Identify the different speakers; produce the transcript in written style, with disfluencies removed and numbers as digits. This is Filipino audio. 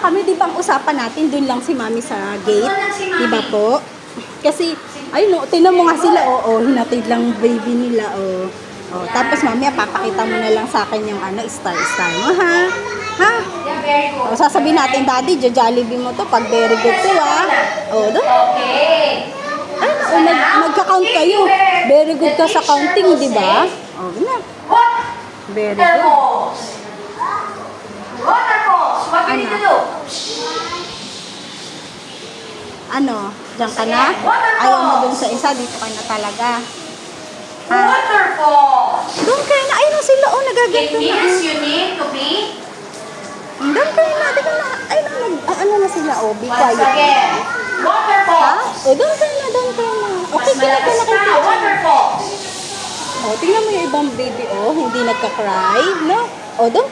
Speaker 1: kami, di ba ang usapan natin, dun lang si mami sa gate. Di ba po? Kasi, ayun no, tinan mo nga sila, hinatid lang baby nila, Tapos mamaya, papakita mo na lang sa akin yung star mo, ha? Ha? Sasabihin natin, daddy, Jollibee mo to, pag very good to, ha? Doon. Magka-count kayo. Very good ka sa counting, di ba? Na. Very good. Ano? Diyan ka na? Ayaw mo dun sa isa, dito ka na talaga. Ha? Doon kayo na. Ayun na sila, nagaganto na.
Speaker 2: You need to be.
Speaker 1: Doon kayo na. Di ka na. Ayun na, ano na sila, be quiet.
Speaker 2: Waterfalls.
Speaker 1: Ha? Doon kayo na, doon kayo na. Okay, kinakita.
Speaker 2: Waterfalls.
Speaker 1: Tingnan mo yung ibang baby, hindi nagka-cry, no? Doon